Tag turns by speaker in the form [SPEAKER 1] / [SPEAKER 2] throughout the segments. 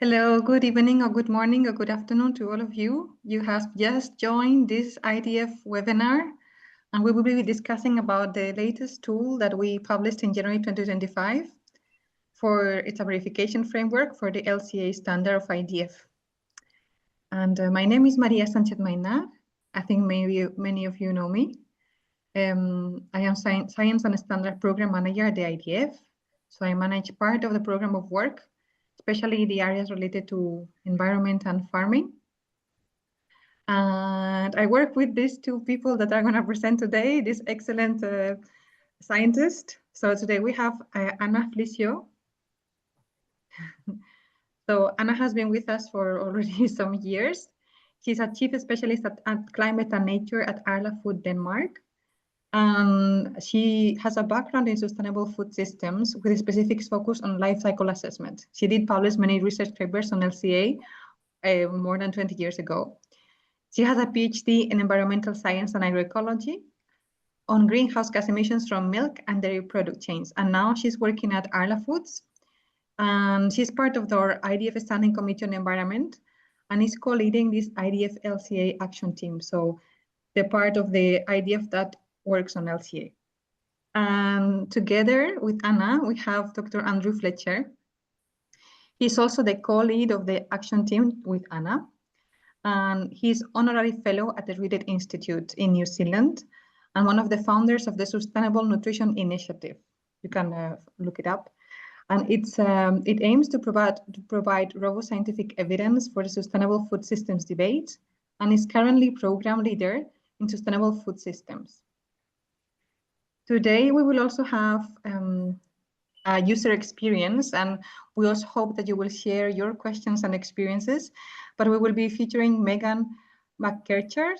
[SPEAKER 1] Hello, good evening or good morning or good afternoon to all of you. You have just joined this IDF webinar, and we will be discussing about the latest tool that we published in January 2025 it's a verification framework for the LCA standard of IDF. And my name is María Sánchez Mainar. I think maybe many of you know me. I am Science and Standard Program Manager at the IDF. So I manage part of the program of work, especially the areas related to environment and farming. And I work with these two people that are going to present today, this excellent scientist. So today we have Anna Flysjö. So Anna has been with us for already some years. She's a chief specialist at climate and nature at Arla Food, Denmark. She has a background in sustainable food systems with a specific focus on life cycle assessment. She did publish many research papers on LCA more than 20 years ago. She has a PhD in Environmental Science and Agroecology on greenhouse gas emissions from milk and dairy product chains. And now she's working at Arla Foods. And she's part of our IDF Standing Committee on Environment and is co-leading this IDF LCA action team. So the part of the IDF that works on LCA. And together with Anna, we have Dr. Andrew Fletcher. He's also the co-lead of the action team with Anna. And he's honorary fellow at the Reed Institute in New Zealand and one of the founders of the Sustainable Nutrition Initiative. You can look it up. And it aims to provide robust scientific evidence for the sustainable food systems debate and is currently program leader in sustainable food systems. Today, we will also have a user experience, and we also hope that you will share your questions and experiences, but we will be featuring Megan McKercher.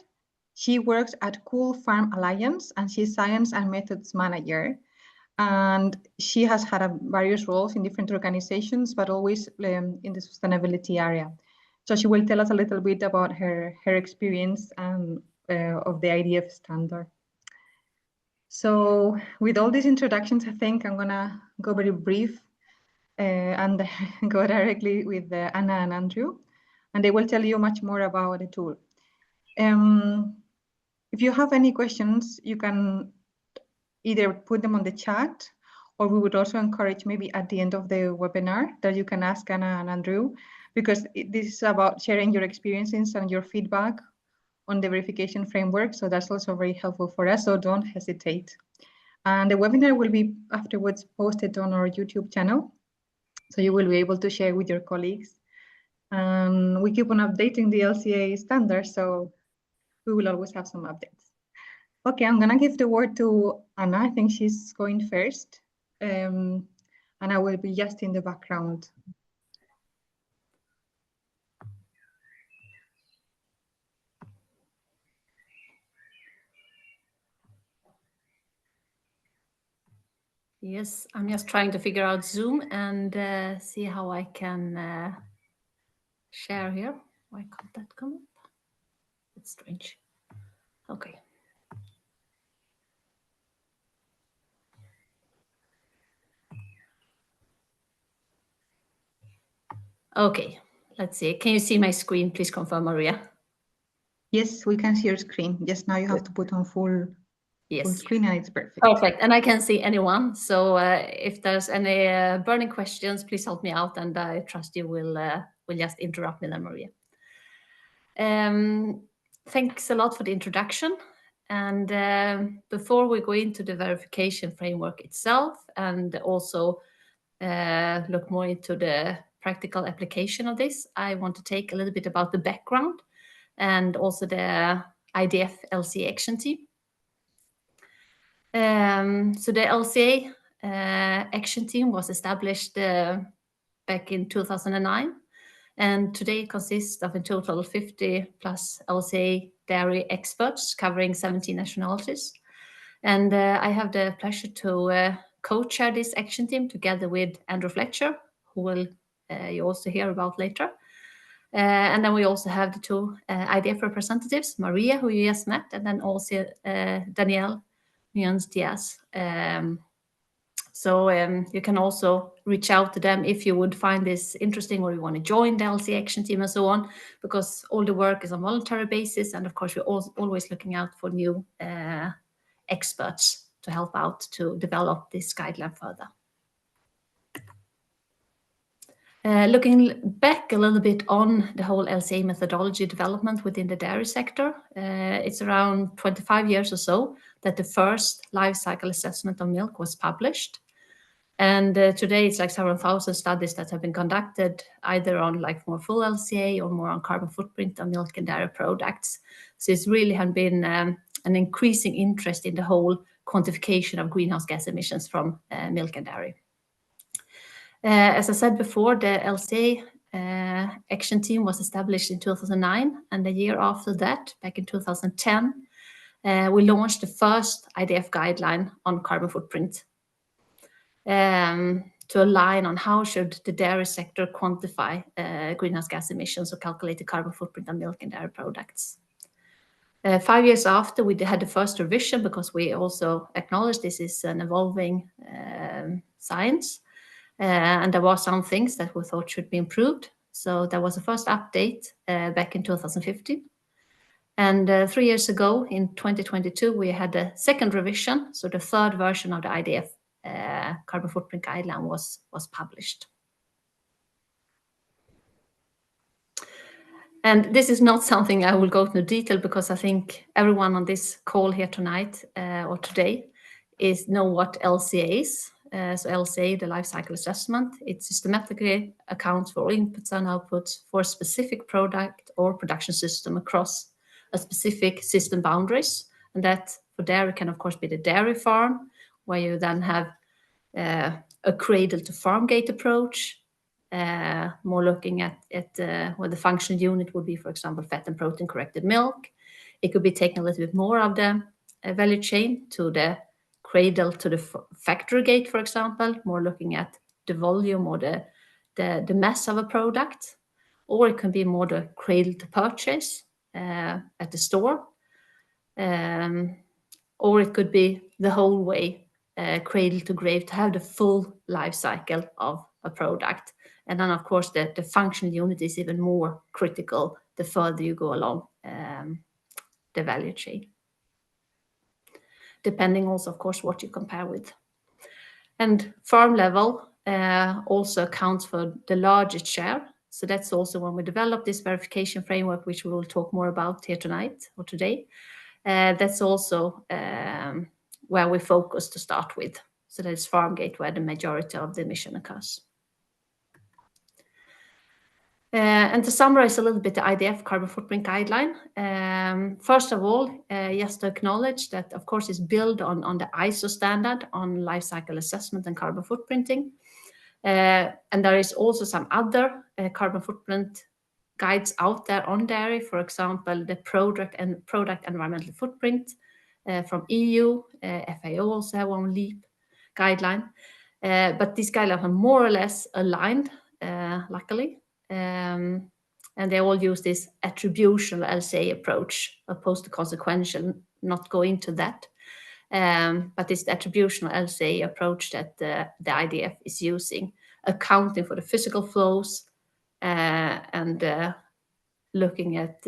[SPEAKER 1] She works at Cool Farm Alliance, and she's Science and Methods Manager. And she has had various roles in different organizations, but always in the sustainability area. So she will tell us a little bit about her experience and of the IDF standard. So with all these introductions, I think I'm gonna go very brief and go directly with Anna and Andrew, and they will tell you much more about the tool. If you have any questions, you can either put them on the chat, or we would also encourage maybe at the end of the webinar that you can ask Anna and Andrew, because this is about sharing your experiences and your feedback on the verification framework. So that's also very helpful for us, so don't hesitate. And the webinar will be afterwards posted on our YouTube channel, so you will be able to share with your colleagues. We keep on updating the LCA standards, so we will always have some updates. Okay, I'm gonna give the word to Anna. I think she's going first, and I will be just in the background.
[SPEAKER 2] Yes, I'm just trying to figure out Zoom and see how I can share here. Why can't that come up? It's strange. Okay. Okay, let's see. Can you see my screen? Please confirm, Maria.
[SPEAKER 1] Yes, we can see your screen. Just now you have to put on full screen and it's perfect.
[SPEAKER 2] Perfect, and I can see anyone. So if there's any burning questions, please help me out, and I trust you will just interrupt me then, Maria. Thanks a lot for the introduction. And before we go into the verification framework itself and also look more into the practical application of this, I want to take a little bit about the background and also the IDF LCA action team. So the LCA action team was established back in 2009, and today consists of a total of 50 plus LCA dairy experts covering 17 nationalities. And I have the pleasure to co-chair this action team together with Andrew Fletcher, who will you also hear about later. And then we also have the two IDF representatives, Maria, who you just met, and then also Danielle Nunes Diaz. So you can also reach out to them if you would find this interesting or you want to join the LCA action team and so on, because all the work is on voluntary basis. And of course, we're always looking out for new experts to help out to develop this guideline further. Looking back a little bit on the whole LCA methodology development within the dairy sector, it's around 25 years or so that the first life cycle assessment of milk was published. And today it's like several thousand studies that have been conducted either on like more full LCA or more on carbon footprint of milk and dairy products. So it's really have been an increasing interest in the whole quantification of greenhouse gas emissions from milk and dairy. As I said before, the LCA action team was established in 2009, and the year after that, back in 2010, we launched the first IDF guideline on carbon footprint to align on how should the dairy sector quantify greenhouse gas emissions or calculate the carbon footprint of milk and dairy products. 5 years after, we had the first revision because we also acknowledge this is an evolving science. And there were some things that we thought should be improved. So there was a first update back in 2015. And 3 years ago, in 2022, we had a second revision. So the third version of the IDF carbon footprint guideline was published. And this is not something I will go into detail because I think everyone on this call here tonight or today know what LCA is. So LCA, the life cycle assessment, it systematically accounts for all inputs and outputs for a specific product or production system across a specific system boundaries. And that for dairy can, of course, be the dairy farm, where you then have a cradle to farm gate approach, more looking at where the functional unit would be, for example, fat and protein corrected milk. It could be taking a little bit more of the value chain to the cradle to the factory gate, for example, more looking at the volume or the mass of a product, or it can be more the cradle to purchase at the store, or it could be the whole way cradle to grave to have the full life cycle of a product. And then, of course, the functional unit is even more critical the further you go along the value chain, depending also, of course, what you compare with. And farm level also accounts for the largest share. So that's also when we develop this verification framework, which we will talk more about here tonight or today. That's also where we focus to start with. So that's farm gate, where the majority of the emission occurs. And to summarize a little bit the IDF carbon footprint guideline, first of all, just to acknowledge that, of course, it's built on the ISO standard on life cycle assessment and carbon footprinting. And there is also some other carbon footprint guides out there on dairy, for example, the product environmental footprint from EU, FAO also have one LEAP guideline. But these guidelines are more or less aligned, luckily. And they all use this attributional LCA approach opposed to consequential, not go into that. But it's the attributional LCA approach that the IDF is using, accounting for the physical flows and looking at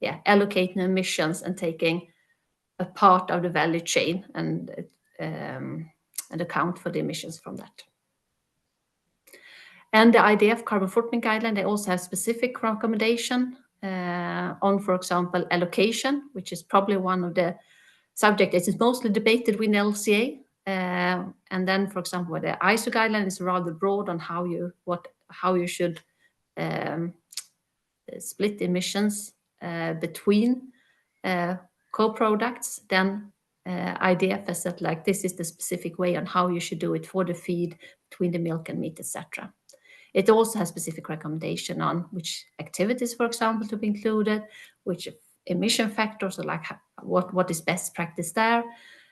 [SPEAKER 2] allocating emissions and taking a part of the value chain and account for the emissions from that. And the IDF carbon footprint guideline, they also have specific recommendation on, for example, allocation, which is probably one of the subjects that is mostly debated with LCA. And then, for example, the ISO guideline is rather broad on how you should split emissions between co-products. Then IDF has said, like, this is the specific way on how you should do it for the feed between the milk and meat, etc. It also has specific recommendation on which activities, for example, to be included, which emission factors, or like what is best practice there,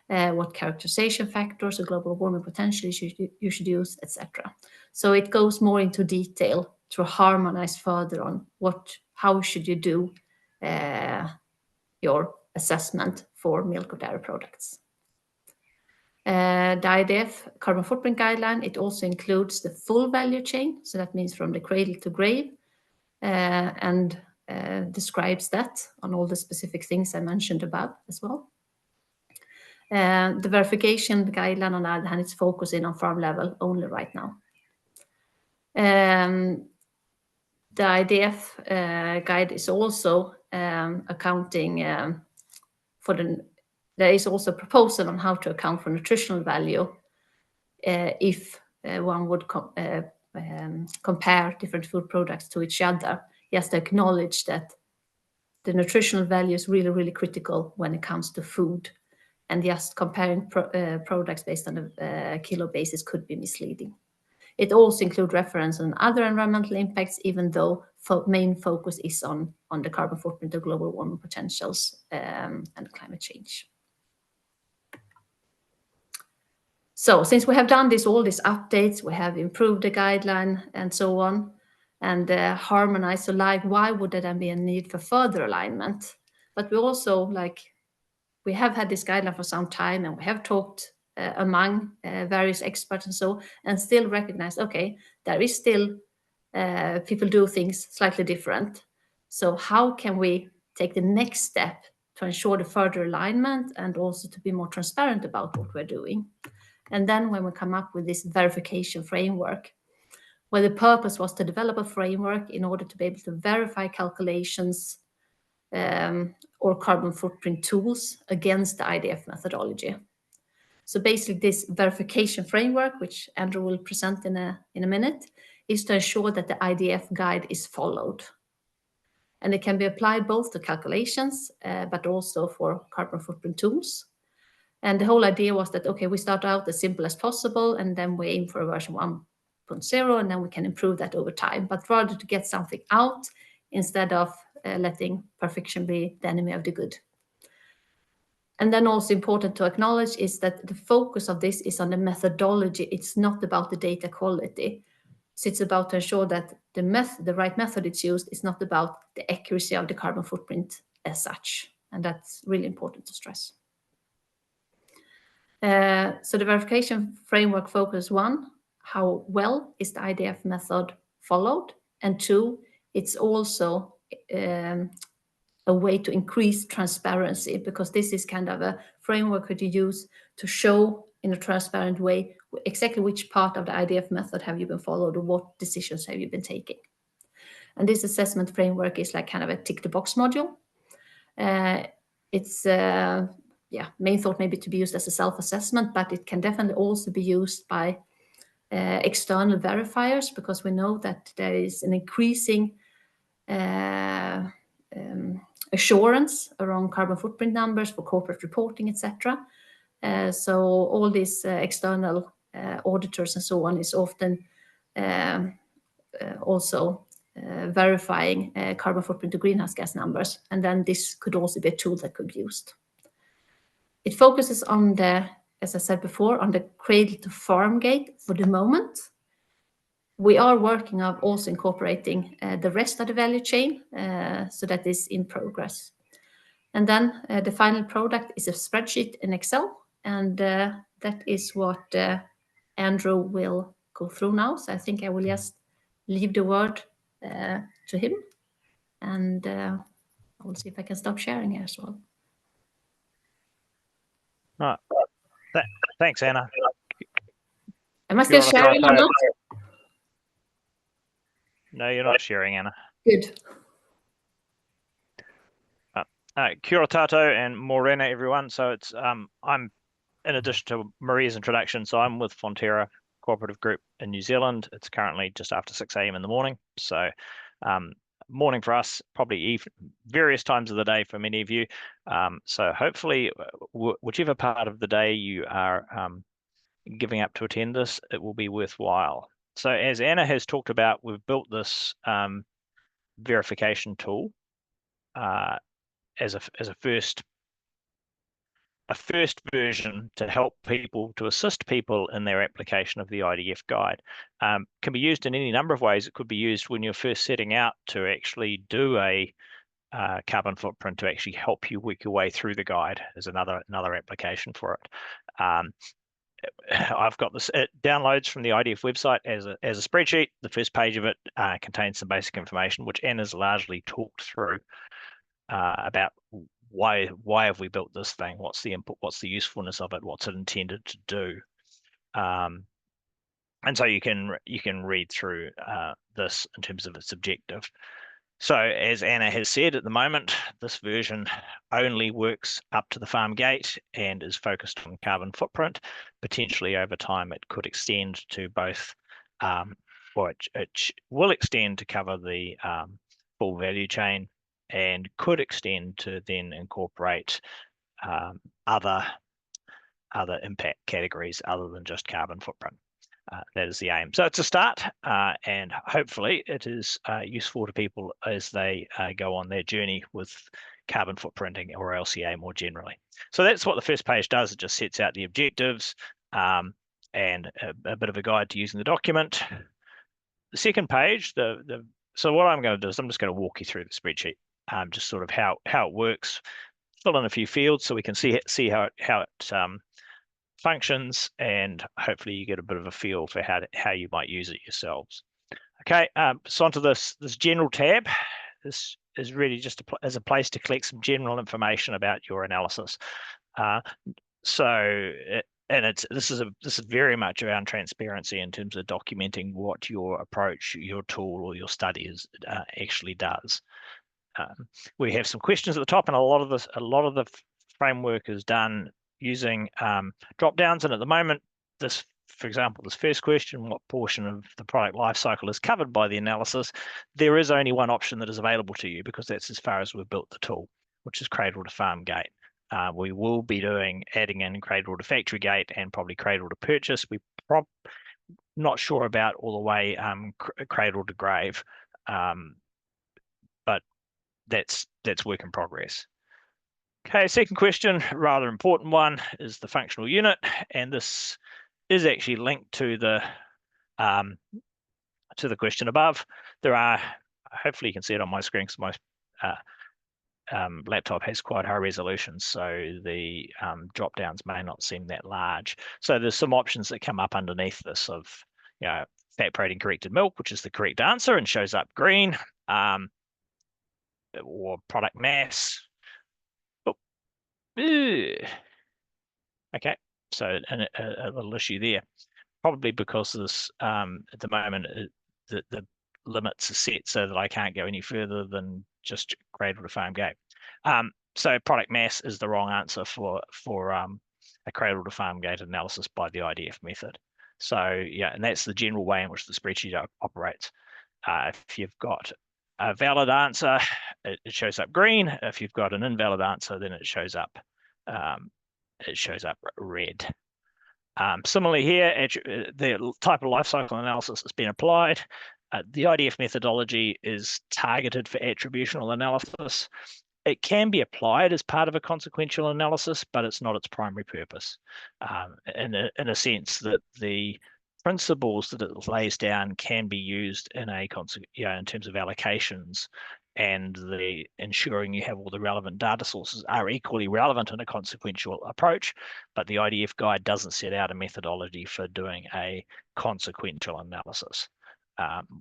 [SPEAKER 2] what characterization factors or global warming potential you should use, etc. So it goes more into detail to harmonize further on how should you do your assessment for milk or dairy products. The IDF carbon footprint guideline, it also includes the full value chain. So that means from the cradle to grave, and describes that on all the specific things I mentioned above as well. The verification guideline, on the other hand, is focusing on farm level only right now. The IDF guide is also accounting for there is also a proposal on how to account for nutritional value if one would compare different food products to each other. Just to acknowledge that the nutritional value is really, really critical when it comes to food, and just comparing products based on a kilo basis could be misleading. It also includes reference on other environmental impacts, even though main focus is on the carbon footprint of global warming potentials and climate change. So since we have done all these updates, we have improved the guideline and so on, and harmonized, so why would there then be a need for further alignment? But we also, we have had this guideline for some time, and we have talked among various experts and so, and still recognize, okay, there is still people do things slightly different. So how can we take the next step to ensure the further alignment and also to be more transparent about what we're doing? And then when we come up with this verification framework, where the purpose was to develop a framework in order to be able to verify calculations or carbon footprint tools against the IDF methodology. So basically this verification framework, which Andrew will present in a minute, is to ensure that the IDF guide is followed. And it can be applied both to calculations, but also for carbon footprint tools. And the whole idea was that, okay, we start out as simple as possible, and then we aim for a version 1.0, and then we can improve that over time, but rather to get something out instead of letting perfection be the enemy of the good. And then also important to acknowledge is that the focus of this is on the methodology. It's not about the data quality. So it's about to ensure that the right method it's used is not about the accuracy of the carbon footprint as such. And that's really important to stress. So the verification framework focus 1, how well is the IDF method followed? And 2, it's also a way to increase transparency, because this is kind of a framework that you use to show in a transparent way exactly which part of the IDF method have you been followed, or what decisions have you been taking. And this assessment framework is like kind of a tick the box module. It's main thought maybe to be used as a self-assessment, but it can definitely also be used by external verifiers, because we know that there is an increasing assurance around carbon footprint numbers for corporate reporting, etc. So all these external auditors and so on is often also verifying carbon footprint to greenhouse gas numbers, and then this could also be a tool that could be used. It focuses on as I said before, on the cradle to farm gate for the moment. We are working on also incorporating the rest of the value chain, so that is in progress. And then the final product is a spreadsheet in Excel, and that is what Andrew will go through now. So I think I will just leave the word to him, and I will see if I can stop sharing here as well.
[SPEAKER 3] Right. Thanks, Anna.
[SPEAKER 2] Am I still sharing or not?
[SPEAKER 3] No, you're not sharing, Anna.
[SPEAKER 2] Good.
[SPEAKER 3] Kia ora tātou and morena, everyone. So it's I'm, in addition to Maria's introduction, so I'm with Fonterra Cooperative Group in New Zealand. It's currently just after 6 a.m. in the morning. So morning for us, probably various times of the day for many of you. So hopefully, whichever part of the day you are giving up to attend this, it will be worthwhile. So as Anna has talked about, we've built this verification tool as a first version to help people, to assist people in their application of the IDF guide. Can be used in any number of ways. It could be used when you're first setting out to actually do a carbon footprint, to actually help you work your way through the guide as another application for it. I've got this, it downloads from the IDF website as a spreadsheet. The first page of it contains some basic information, which Anna's largely talked through about why have we built this thing? What's the input? What's the usefulness of it? What's it intended to do? And so you can read through this in terms of its objective. So as Anna has said, at the moment, this version only works up to the farm gate and is focused on carbon footprint. Potentially over time, it could extend to both, or it will extend to cover the full value chain, and could extend to then incorporate other impact categories other than just carbon footprint. That is the aim. So it's a start, and hopefully it is useful to people as they go on their journey with carbon footprinting or LCA more generally. So that's what the first page does. It just sets out the objectives and a bit of a guide to using the document. The second page, so what I'm going to do is I'm just going to walk you through the spreadsheet, just sort of how it works, fill in a few fields so we can see how it functions, and hopefully you get a bit of a feel for how you might use it yourselves. Okay, so onto this general tab. This is really just as a place to collect some general information about your analysis. This is very much around transparency in terms of documenting what your approach, your tool, or your study actually does. We have some questions at the top, and a lot of the framework is done using drop downs. And at the moment, for example, this first question, what portion of the product life cycle is covered by the analysis? There is only one option that is available to you, because that's as far as we've built the tool, which is cradle to farm gate. We will be adding in cradle to factory gate and probably cradle to purchase. We're not sure about all the way cradle to grave, but that's work in progress. Okay, second question, rather important one, is the functional unit, and this is actually linked to the question above. There are, hopefully you can see it on my screen because my laptop has quite high resolution, so the drop downs may not seem that large. So there's some options that come up underneath this of, fat protein corrected milk, which is the correct answer and shows up green, or product mass. Okay, so a little issue there, probably because this at the moment the limits are set so that I can't go any further than just cradle to farm gate. So product mass is the wrong answer for a cradle to farm gate analysis by the IDF method. So yeah, and that's the general way in which the spreadsheet operates. If you've got a valid answer, it shows up green. If you've got an invalid answer, then it shows up red. Similarly here, the type of life cycle analysis has been applied. The IDF methodology is targeted for attributional analysis. It can be applied as part of a consequential analysis, but it's not its primary purpose. In a sense that the principles that it lays down can be used in in terms of allocations, and the ensuring you have all the relevant data sources are equally relevant in a consequential approach, but the IDF guide doesn't set out a methodology for doing a consequential analysis,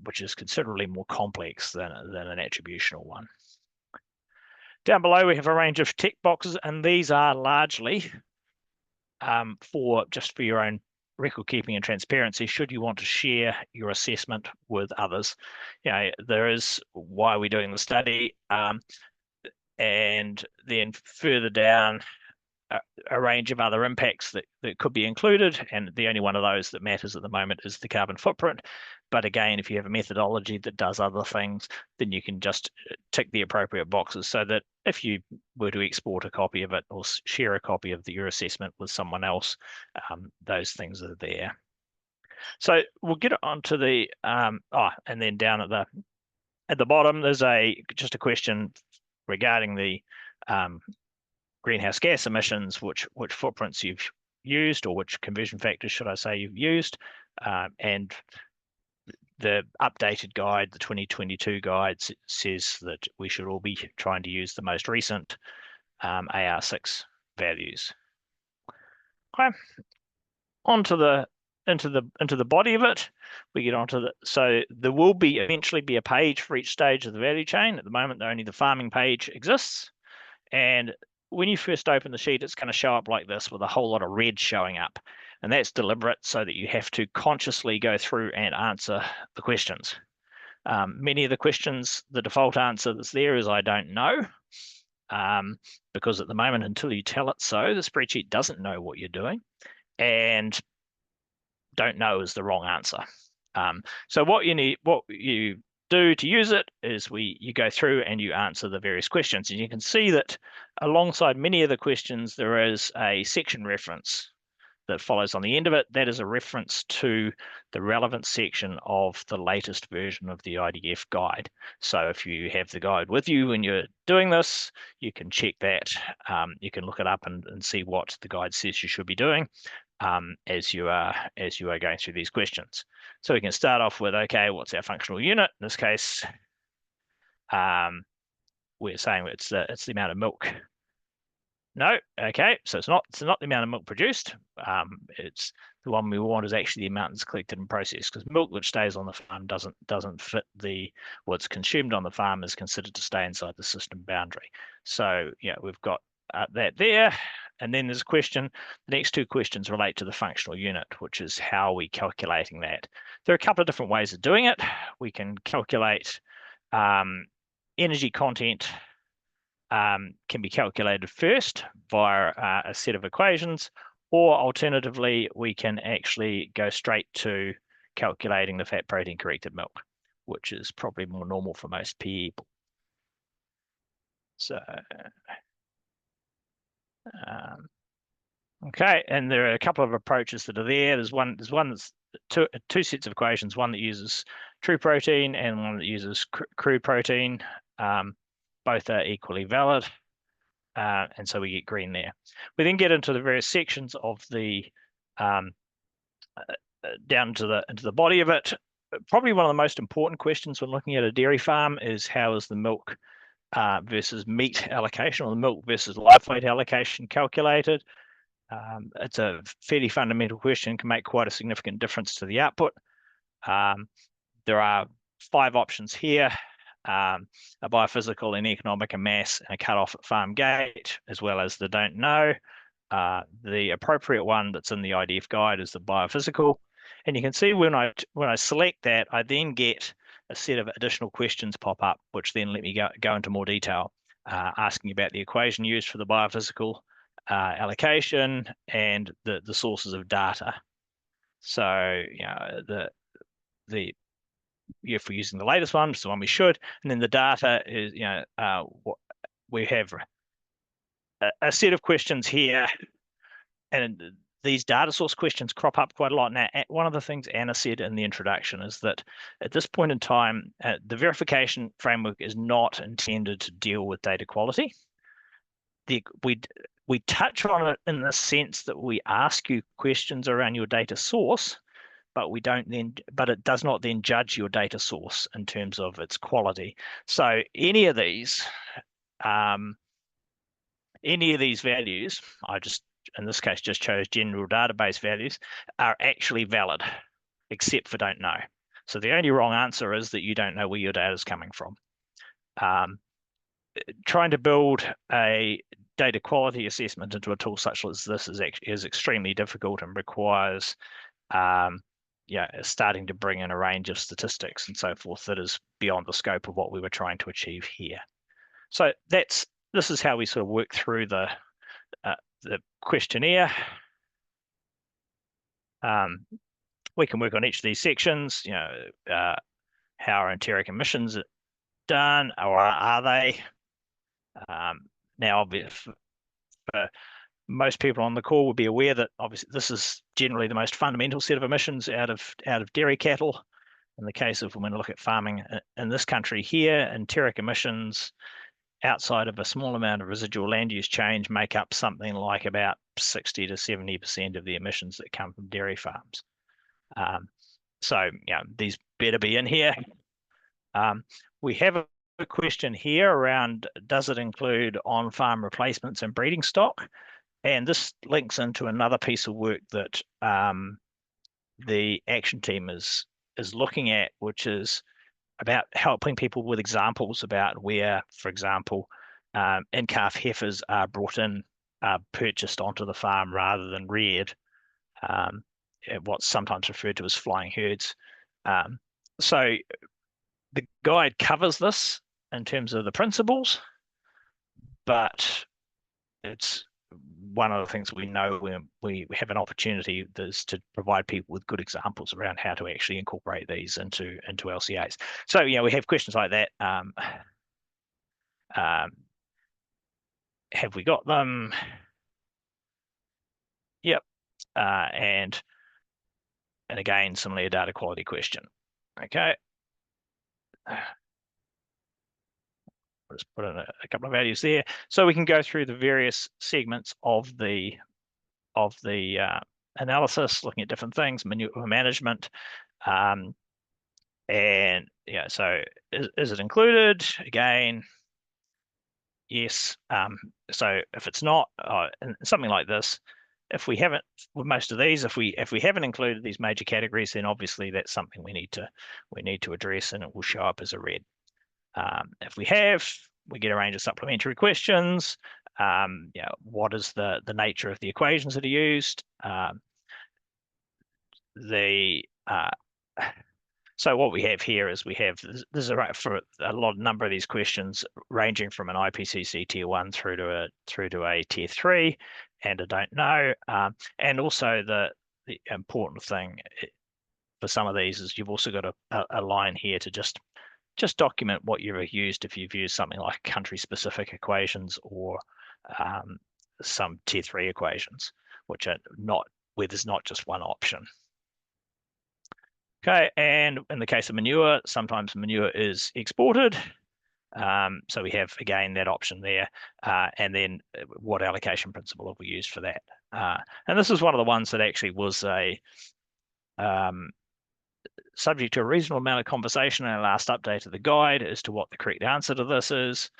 [SPEAKER 3] which is considerably more complex than an attributional one. Down below, we have a range of tick boxes, and these are largely for your own record keeping and transparency, should you want to share your assessment with others. There is why we're doing the study, and then further down, a range of other impacts that could be included, and the only one of those that matters at the moment is the carbon footprint. But again, if you have a methodology that does other things, then you can just tick the appropriate boxes, so that if you were to export a copy of it or share a copy of your assessment with someone else, those things are there. So we'll get on to the and then down at the bottom, there's just a question regarding the greenhouse gas emissions, which footprints you've used, or which conversion factors, should I say, you've used, and the updated guide, the 2022 guide, says that we should all be trying to use the most recent AR6 values. Okay. onto the into the body of it, we get onto the, so there will be eventually be a page for each stage of the value chain. At the moment, only the farming page exists. And when you first open the sheet, it's going to show up like this with a whole lot of red showing up. And that's deliberate so that you have to consciously go through and answer the questions. Many of the questions, the default answer that's there is I don't know, because at the moment, until you tell it so, the spreadsheet doesn't know what you're doing, and don't know is the wrong answer. So what you do to use it is you go through and you answer the various questions, and you can see that alongside many of the questions there is a section reference that follows on the end of it. That is a reference to the relevant section of the latest version of the IDF guide. So if you have the guide with you when you're doing this, you can check that. You can look it up and see what the guide says you should be doing as you are going through these questions. So we can start off with, okay, what's our functional unit? In this case, we're saying it's the amount of milk. No, okay, so it's not the amount of milk produced. It's the one we want is actually the amount that's collected and processed, because milk which stays on the farm doesn't fit what's consumed on the farm is considered to stay inside the system boundary. So yeah, we've got that there, and then there's a question. The next two questions relate to the functional unit, which is how are we calculating that. There are a couple of different ways of doing it. We can calculate energy content. Can be calculated first via a set of equations, or alternatively, we can actually go straight to calculating the fat protein corrected milk, which is probably more normal for most people. So, okay, and there are a couple of approaches that are there. There's one that's two sets of equations, one that uses true protein and one that uses crude protein. Both are equally valid, and so we get green there. We then get into the various sections of the down into the body of it. Probably one of the most important questions when looking at a dairy farm is how is the milk versus meat allocation, or the milk versus live weight allocation calculated. It's a fairly fundamental question, can make quite a significant difference to the output. There are 5 options here. A biophysical, an economic, a mass, and a cutoff at farm gate, as well as the don't know. The appropriate one that's in the IDF guide is the biophysical. And you can see when I select that, I then get a set of additional questions pop up, which then let me go into more detail, asking about the equation used for the biophysical allocation and the sources of data. So, you know, if we're using the latest one, it's the one we should, and then the data is, you know, we have a set of questions here, and these data source questions crop up quite a lot. Now, one of the things Anna said in the introduction is that at this point in time, the verification framework is not intended to deal with data quality. We touch on it in the sense that we ask you questions around your data source, but it does not then judge your data source in terms of its quality. So any of these values, I just in this case just chose general database values, are actually valid, except for don't know. So the only wrong answer is that you don't know where your data is coming from. Trying to build a data quality assessment into a tool such as this is extremely difficult and requires starting to bring in a range of statistics and so forth that is beyond the scope of what we were trying to achieve here. So this is how we sort of work through the questionnaire. We can work on each of these sections. You know, how are enteric emissions done, or are they? Now, for most people on the call would be aware that obviously this is generally the most fundamental set of emissions out of dairy cattle. In the case of when we look at farming in this country here, enteric emissions outside of a small amount of residual land use change make up something like about 60 to 70% of the emissions that come from dairy farms. So these better be in here. We have a question here around, does it include on-farm replacements and breeding stock? And this links into another piece of work that the action team is looking at, which is about helping people with examples about where, for example, in-calf heifers are brought in, purchased onto the farm rather than reared, what's sometimes referred to as flying herds. So the guide covers this in terms of the principles, but it's one of the things we know when we have an opportunity is to provide people with good examples around how to actually incorporate these into LCAs. So, you know, we have questions like that. Have we got them? Yep. And again, similarly, a data quality question. Okay. I'll just put in a couple of values there, so we can go through the various segments of the analysis, looking at different things, manure management, and yeah. So is it included? Again, yes. So if it's not, something like this, if we haven't, with most of these, if we haven't included these major categories, then obviously that's something we need to address, and it will show up as a red. If we have, we get a range of supplementary questions. Yeah, what is the nature of the equations that are used? So what we have here is there's for a number of these questions ranging from an IPCC tier 1 through to a tier 3 and a don't know. And also the important thing for some of these is you've also got a line here to just document what you've used if you've used something like country-specific equations or some tier 3 equations, which are not where there's not just one option. Okay, and in the case of manure, sometimes manure is exported. So we have, again, that option there. And then what allocation principle have we used for that? And this is one of the ones that actually was a subject to a reasonable amount of conversation in our last update of the guide as to what the correct answer to this is.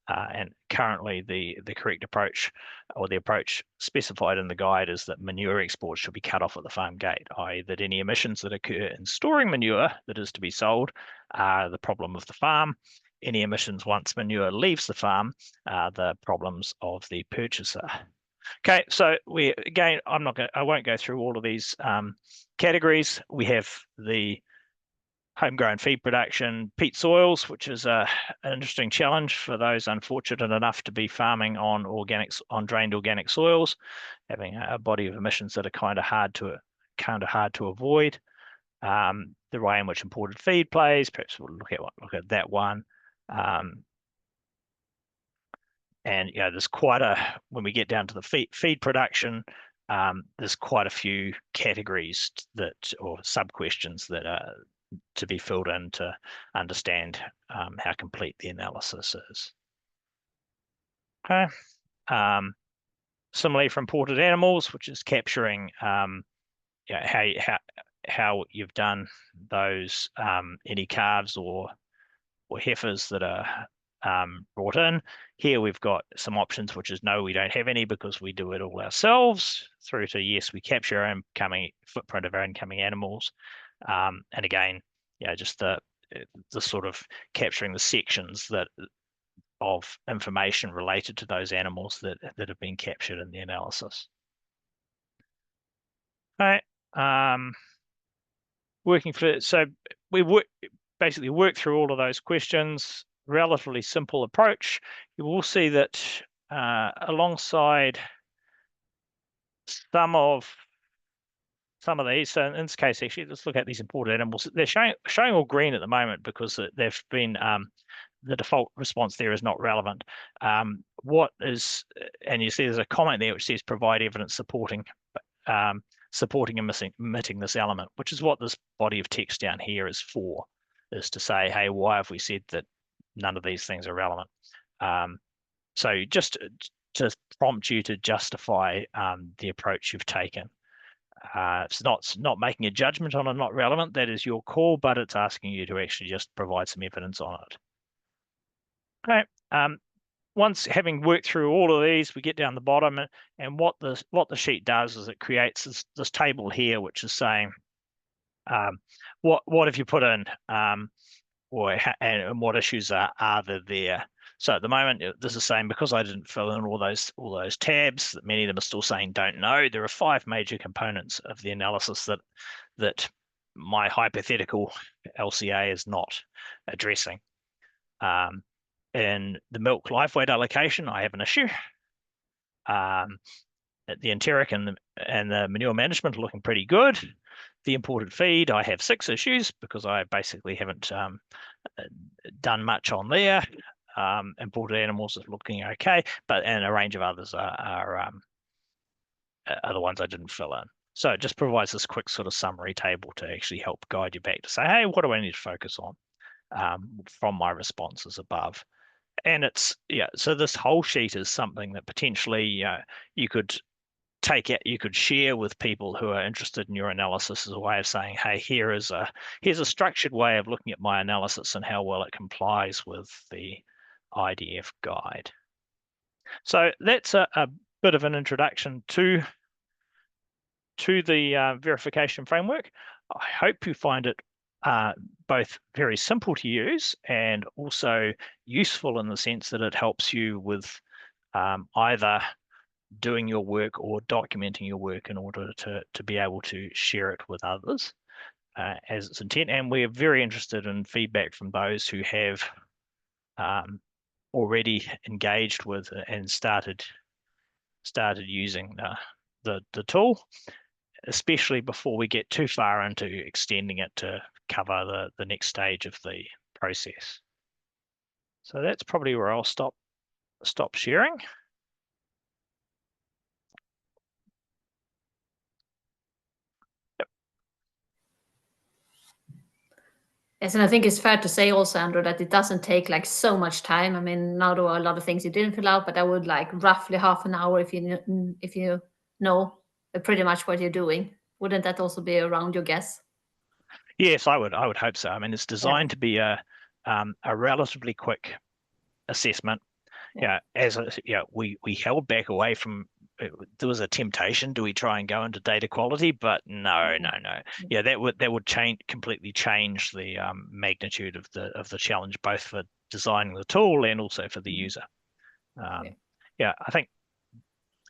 [SPEAKER 3] And currently the correct approach, or the approach specified in the guide, is that manure exports should be cut off at the farm gate, i.e. that any emissions that occur in storing manure that is to be sold are the problem of the farm. Any emissions once manure leaves the farm are the problems of the purchaser. Okay, so I won't go through all of these categories. We have the homegrown feed production, peat soils, which is an interesting challenge for those unfortunate enough to be farming on drained organic soils, having a body of emissions that are kind of hard to avoid. The way in which imported feed plays, perhaps we'll look at that one. And you know, there's when we get down to the feed production, there's quite a few categories or sub-questions that are to be filled in to understand how complete the analysis is. Okay. Similarly for imported animals, which is capturing you know, how you've done those any calves or heifers that are brought in. Here we've got some options, which is no, we don't have any because we do it all ourselves, through to yes, we capture our incoming footprint of our incoming animals. And again, you know, just the sort of capturing the sections of information related to those animals that have been captured in the analysis. All right. So we basically work through all of those questions. Relatively simple approach. You will see that alongside some of these, so in this case, actually, let's look at these imported animals. They're showing all green at the moment because they've been the default response there is not relevant. And you see there's a comment there which says provide evidence supporting and omitting this element, which is what this body of text down here is for, is to say, hey, why have we said that none of these things are relevant? So just to prompt you to justify the approach you've taken. It's not making a judgment on a not relevant, that is your call, but it's asking you to actually just provide some evidence on it. Okay. once having worked through all of these, we get down the bottom, and what the sheet does is it creates this table here, which is saying what have you put in, and what issues are there. So at the moment, this is saying, because I didn't fill in all those tabs, that many of them are still saying don't know. There are 5 major components of the analysis that my hypothetical LCA is not addressing. In the milk life weight allocation, I have an issue. The enteric and the manure management are looking pretty good. The imported feed, I have 6 issues because I basically haven't done much on there. Imported animals are looking okay, and a range of others are the ones I didn't fill in. So it just provides this quick sort of summary table to actually help guide you back to say, hey, what do I need to focus on from my responses above? And so this whole sheet is something that potentially you could take it, you could share with people who are interested in your analysis as a way of saying, hey, here's a structured way of looking at my analysis and how well it complies with the IDF guide. So that's a bit of an introduction to the verification framework. I hope you find it both very simple to use and also useful in the sense that it helps you with either doing your work or documenting your work in order to be able to share it with others as its intent. And we're very interested in feedback from those who have already engaged with and started using the tool, especially before we get too far into extending it to cover the next stage of the process. So that's probably where I'll stop sharing.
[SPEAKER 2] Yes, and I think it's fair to say also, Andrew, that it doesn't take like so much time. I mean, now there are a lot of things you didn't fill out, but I would like roughly half an hour if you know pretty much what you're doing. Wouldn't that also be around your guess?
[SPEAKER 3] Yes, I would hope so. I mean, it's designed to be a relatively quick assessment. We held back away from. There was a temptation. Do we try and go into data quality? But no. Yeah, that would completely change the magnitude of the challenge, both for designing the tool and also for the user. I think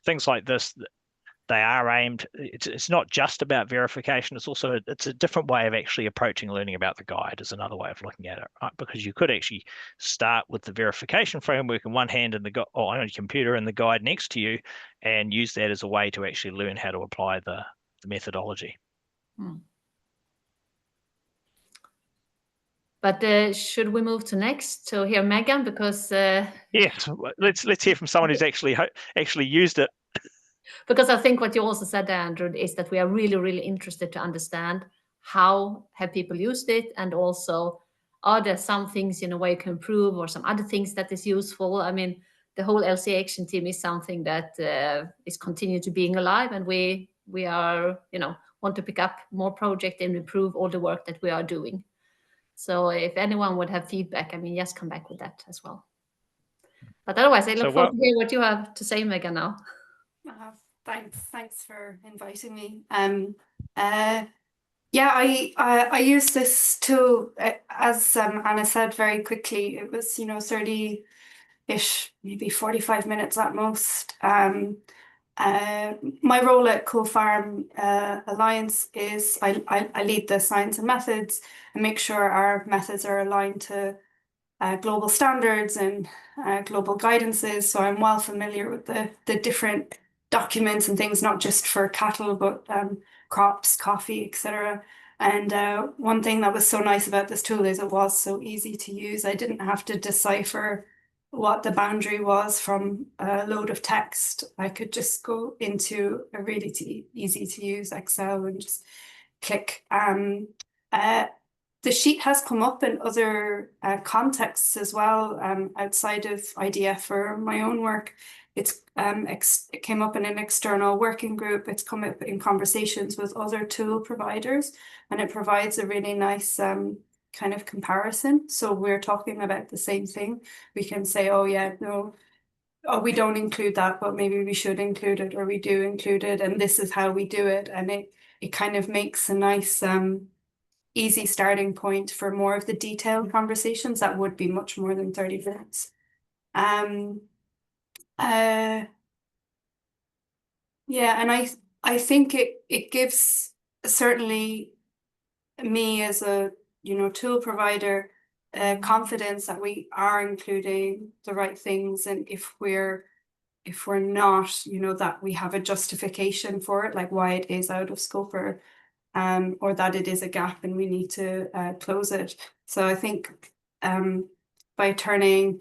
[SPEAKER 3] things like this, they are aimed. It's not just about verification. It's a different way of actually approaching learning about the guide. Is another way of looking at it, right? Because you could actually start with the verification framework in one hand and on your computer and the guide next to you, and use that as a way to actually learn how to apply the methodology.
[SPEAKER 2] But should we move to next to hear Megan? Because
[SPEAKER 3] yes, let's hear from someone who's actually used it.
[SPEAKER 2] Because I think what you also said, Andrew, is that we are really, really interested to understand how have people used it, and also are there some things in a way you can improve or some other things that is useful. I mean, the whole LCA action team is something that is continuing to being alive, and we are, want to pick up more projects and improve all the work that we are doing. So if anyone would have feedback, I mean, just come back with that as well. But otherwise, I look forward to hear what you have to say, Megan, now.
[SPEAKER 4] Thanks for inviting me. I used this tool, as Anna said, very quickly. It was 30-ish, maybe 45 minutes at most. My role at Co-Farm Alliance is I lead the science and methods and make sure our methods are aligned to global standards and global guidances. So I'm well familiar with the different documents and things, not just for cattle, but crops, coffee, etc. And one thing that was so nice about this tool is it was so easy to use. I didn't have to decipher what the boundary was from a load of text. I could just go into a really easy to use Excel and just click. The sheet has come up in other contexts as well, outside of IDF or my own work. It came up in an external working group. It's come up in conversations with other tool providers, and it provides a really nice kind of comparison. So we're talking about the same thing. We can say, oh yeah, no, oh, we don't include that, but maybe we should include it, or we do include it, and this is how we do it. And it kind of makes a nice easy starting point for more of the detailed conversations that would be much more than 30 minutes. Yeah, and I think it gives certainly me as a tool provider confidence that we are including the right things, and if we're not, that we have a justification for it, like why it is out of scope, or that it is a gap and we need to close it. So I think by turning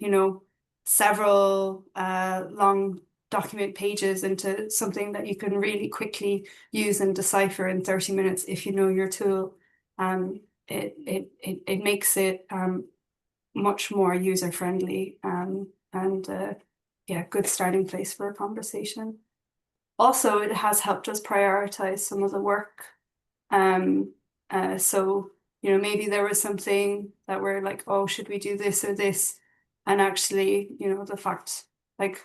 [SPEAKER 4] several long document pages into something that you can really quickly use and decipher in 30 minutes if you know your tool, it makes it much more user-friendly, and yeah, good starting place for a conversation. Also, it has helped us prioritize some of the work. So maybe there was something that we're like, oh, should we do this or this? And actually, the fact, like,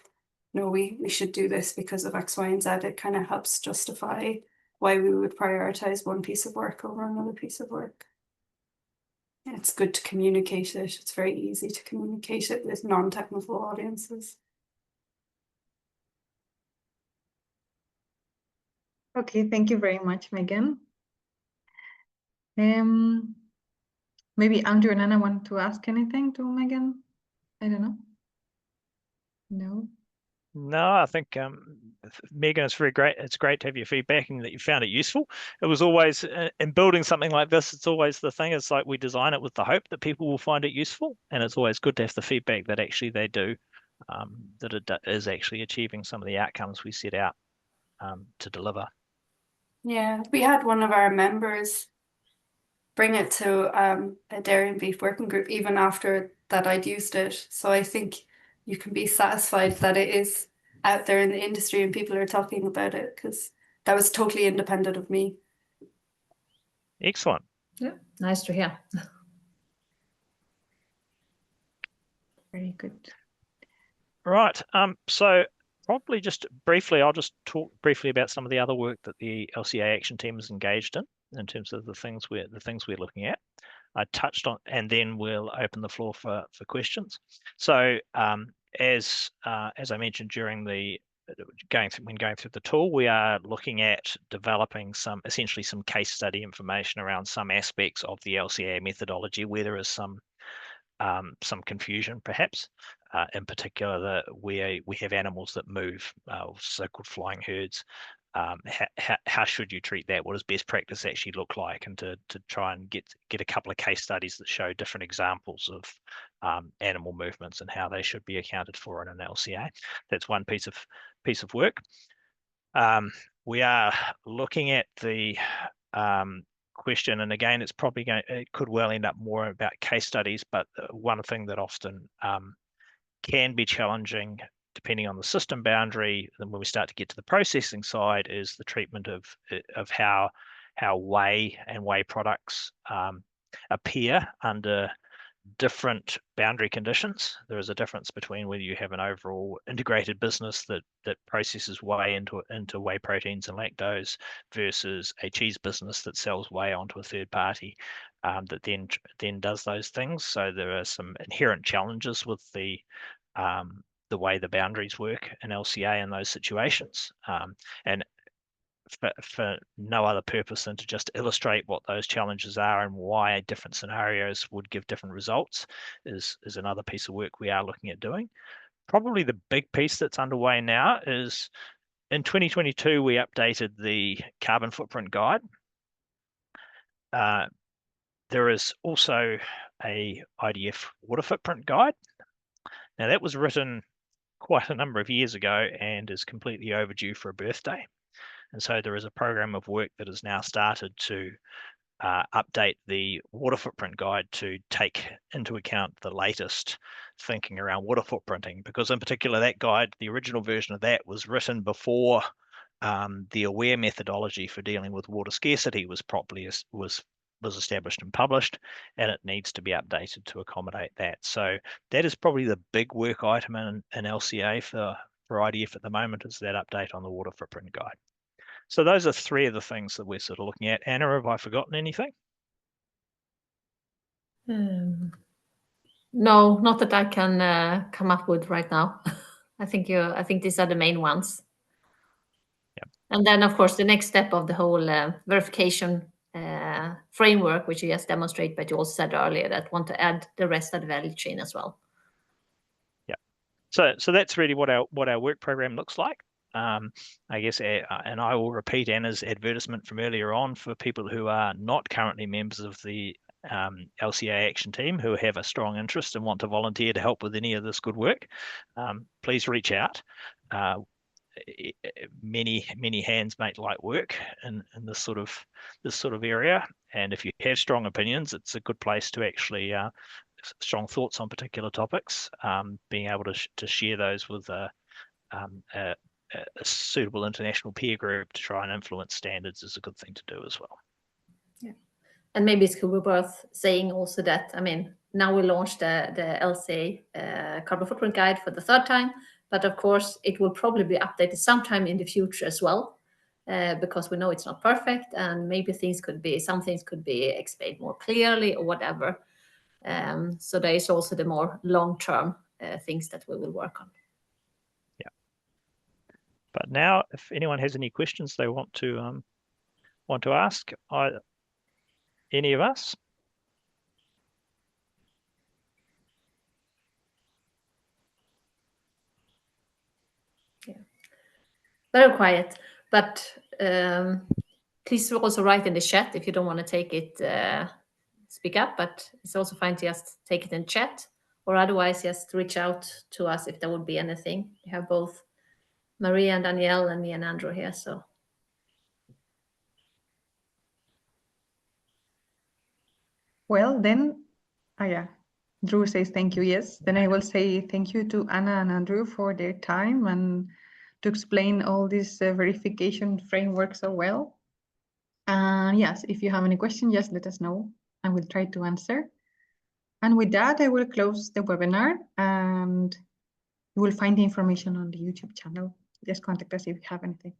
[SPEAKER 4] no, we should do this because of X, Y, and Z. It kind of helps justify why we would prioritize one piece of work over another piece of work. And it's good to communicate it. It's very easy to communicate it with non-technical audiences.
[SPEAKER 1] Okay, thank you very much, Megan. Maybe Andrew and Anna want to ask anything to Megan? I don't know. No.
[SPEAKER 3] No, I think Megan, it's very great. It's great to have your feedback and that you found it useful. It was always in building something like this, it's always the thing. It's like we design it with the hope that people will find it useful, and it's always good to have the feedback that actually they do, that it is actually achieving some of the outcomes we set out to deliver.
[SPEAKER 4] Yeah, we had one of our members bring it to a dairy and beef working group even after that I'd used it. So I think you can be satisfied that it is out there in the industry and people are talking about it, because that was totally independent of me.
[SPEAKER 3] Excellent.
[SPEAKER 2] Yeah, nice to hear.
[SPEAKER 1] Very good.
[SPEAKER 3] Right. So probably just briefly, I'll just talk briefly about some of the other work that the LCA action team is engaged in terms of the things we're looking at. I touched on, and then we'll open the floor for questions. So as I mentioned during when going through the tool, we are looking at developing essentially some case study information around some aspects of the LCA methodology where there is some confusion, perhaps. In particular, where we have animals that move, so-called flying herds. How should you treat that? What does best practice actually look like? And to try and get a couple of case studies that show different examples of animal movements and how they should be accounted for in an LCA. That's one piece of work. We are looking at the question, and again, it could well end up more about case studies, but one thing that often can be challenging depending on the system boundary, then when we start to get to the processing side, is the treatment of how whey and whey products appear under different boundary conditions. There is a difference between whether you have an overall integrated business that processes whey into whey proteins and lactose versus a cheese business that sells whey onto a third party that then does those things. So there are some inherent challenges with the way the boundaries work in LCA in those situations, and for no other purpose than to just illustrate what those challenges are and why different scenarios would give different results is another piece of work we are looking at doing. Probably the big piece that's underway now is in 2022, we updated the carbon footprint guide. There is also a IDF water footprint guide. Now that was written quite a number of years ago and is completely overdue for a birthday. And so there is a program of work that has now started to update the water footprint guide to take into account the latest thinking around water footprinting, because in particular that guide, the original version of that was written before the AWARE methodology for dealing with water scarcity was was established and published, and it needs to be updated to accommodate that. So that is probably the big work item in LCA for IDF at the moment, is that update on the water footprint guide. So those are three of the things that we're sort of looking at. Anna, have I forgotten anything?
[SPEAKER 2] No, not that I can come up with right now. I think these are the main ones.
[SPEAKER 3] Yep.
[SPEAKER 2] And then, of course, the next step of the whole verification framework, which you just demonstrate, but you also said earlier that want to add the rest of the value chain as well.
[SPEAKER 3] Yeah. So that's really what our work program looks like. I guess, and I will repeat Anna's advertisement from earlier on for people who are not currently members of the LCA action team who have a strong interest and want to volunteer to help with any of this good work. Please reach out. Many hands make light work in this sort of area, and if you have strong opinions, it's a good place to actually strong thoughts on particular topics. Being able to share those with a suitable international peer group to try and influence standards is a good thing to do as well.
[SPEAKER 2] Yeah, and maybe it's could be worth saying also that, I mean, now we launched the LCA carbon footprint guide for the third time, but of course it will probably be updated sometime in the future as well, because we know it's not perfect, and maybe some things could be explained more clearly or whatever. So there is also the more long-term things that we will work on.
[SPEAKER 3] But now, if anyone has any questions they want to ask, any of us?
[SPEAKER 2] Yeah, very quiet. But please also write in the chat if you don't want to take it, speak up. But it's also fine to just take it in chat, or otherwise just reach out to us if there would be anything. We have both Maria and Danielle and me and Andrew here, so.
[SPEAKER 1] Well, then, yeah, Drew says thank you. Yes, then I will say thank you to Anna and Andrew for their time and to explain all this verification framework so well. And yes, if you have any questions, just let us know. I will try to answer. And with that, I will close the webinar, and you will find the information on the YouTube channel. Just contact us if you have anything.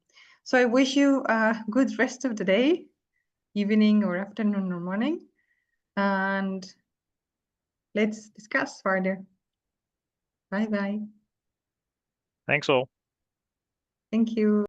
[SPEAKER 1] So I wish you a good rest of the day, evening or afternoon or morning, and let's discuss further. Bye-bye.
[SPEAKER 3] Thanks all.
[SPEAKER 1] Thank you.